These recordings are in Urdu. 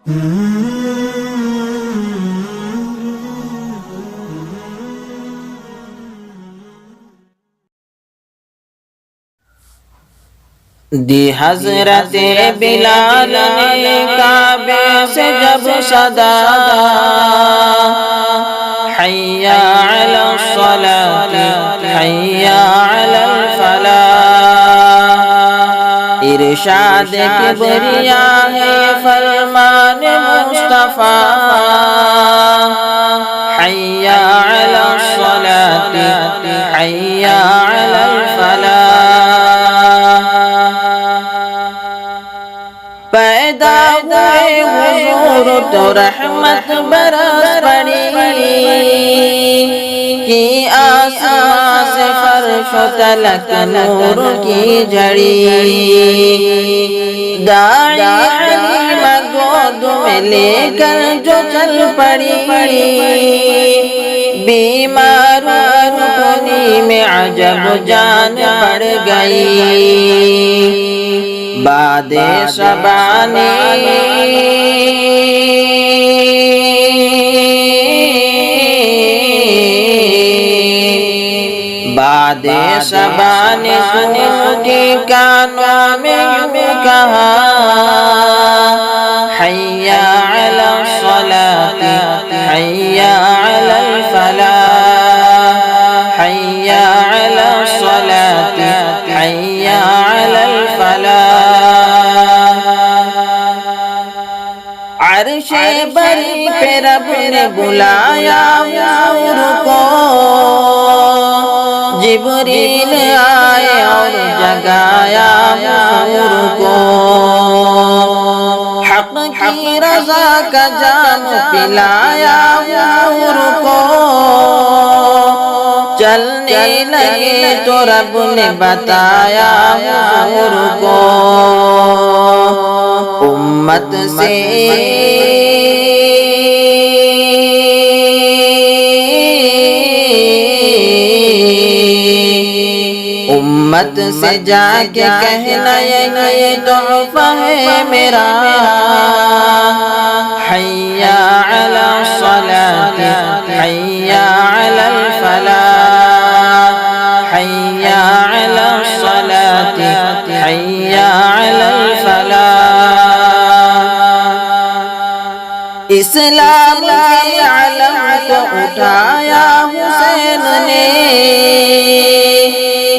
دی حضرت بلال نے کعبے سے جب صدا حی علی الصلاۃ حی علی الفلاح، ارشاد کبریاء ہے فرمان مصطفیٰ، حی علی الصلاۃ حی علی الفلاح۔ پیدا ہوئے حضور تو رحمت برس پڑی، کہ آسمان سے فرش و تلک نور کی جڑی، داعی حلیمہ گود میں لے کر جو چل پڑی، بیماروں کنی میں عجب جان پڑ گئی، باد شبانی باد شبانی سنی کانوں میں یوں کہا، حی علی الصلاۃ حی علی الفلاح، حی علی الصلاۃ حی علی الفلاح۔ عرش بری پہ رب نے بلایا حضور کو، جبریل آئے اور جگایا حضور کو، حق کی رضا کا جام پلایا حضور کو، چلنے لگے تو رب نے بتایا حضور کو، امت سے امت سے جا کے کہنا یہ تحفہ ہے میرا، حی علی الصلاۃ حی علی الفلاح، حی علی الصلاۃ حی علی الفلاح۔ اسلام کے علم کو اٹھایا حسین نے،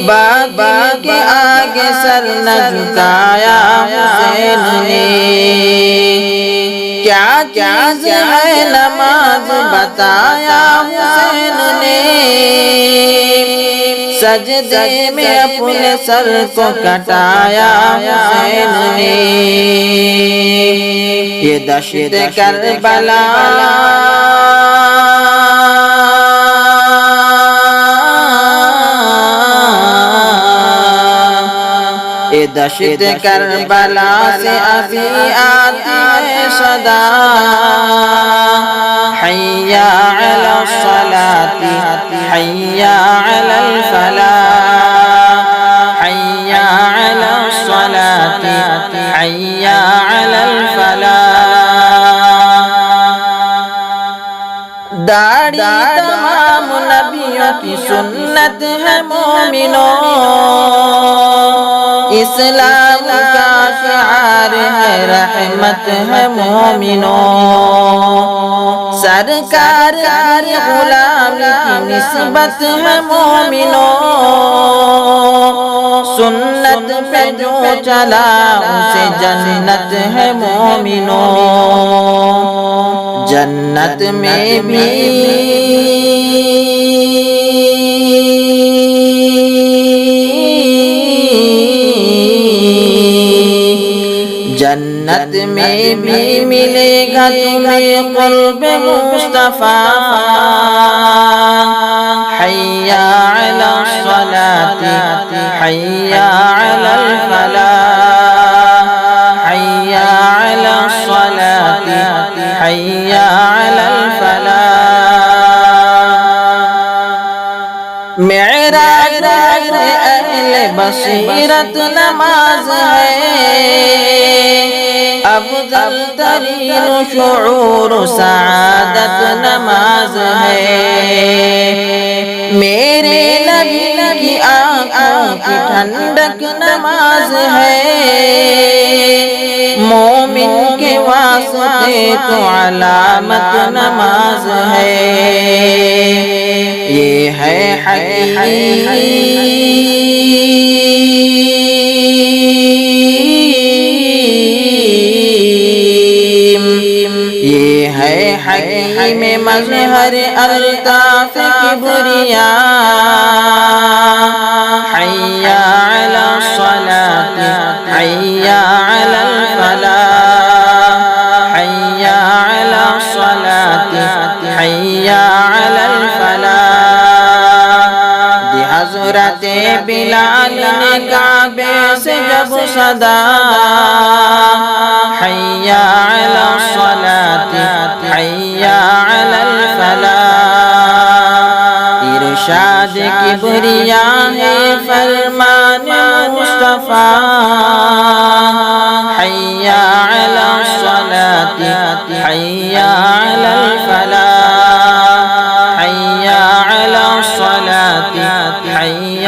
باقی کے آگے سر نہ جھکایا حسین نے، کیا چیز ہے نماز بتایا حسین نے، سجدے میں اپنے سر کو کٹایا حسین نے، یہ دشت کربلا یہ دشت کربلا سے ابھی آتی ہے صدا، حی علی الصلاۃ حی علی الفلاح، حی علی الصلاۃ حی علی الفلاح۔ داڑھی تمام نبیوں کی سنت ہے مومنوں، اسلام کا شعار ہے رحمت ہے مومنوں، سرکار کی غلامی کی نسبت ہے مومنوں، سنت پہ جو چلا اسے جنت ہے مومنوں، جنت میں بھی جنت میں بھی ملے گا تمہیں قرب مصطفیٰ، حی علی الصلاۃ حی علی الفلاح، حی علی الصلاۃ حی علی الفلاح۔ معراج اہل بصیرت نماز ہے، افضل ترین شعور سعادت نماز ہے میرے نبی کی آنکھوں کی ٹھنڈک نماز ہے مومن کے واسطے تو علامت نماز ہے یہ ہے حکیم یہ ہے حکیم مظہر الطاف کبریا حی علی الصلاۃ حی علی الفلاح حی علی الصلاۃ حی علی الفلاح دی حضرت بلال نے کعبے سے جب صدا حی علی الصلاۃ حی علی الفلاح ارشاد کبریا ہے فرمان مصطفیٰ حی علی الصلاۃ حی علی الفلاح حی علی الصلاۃ حی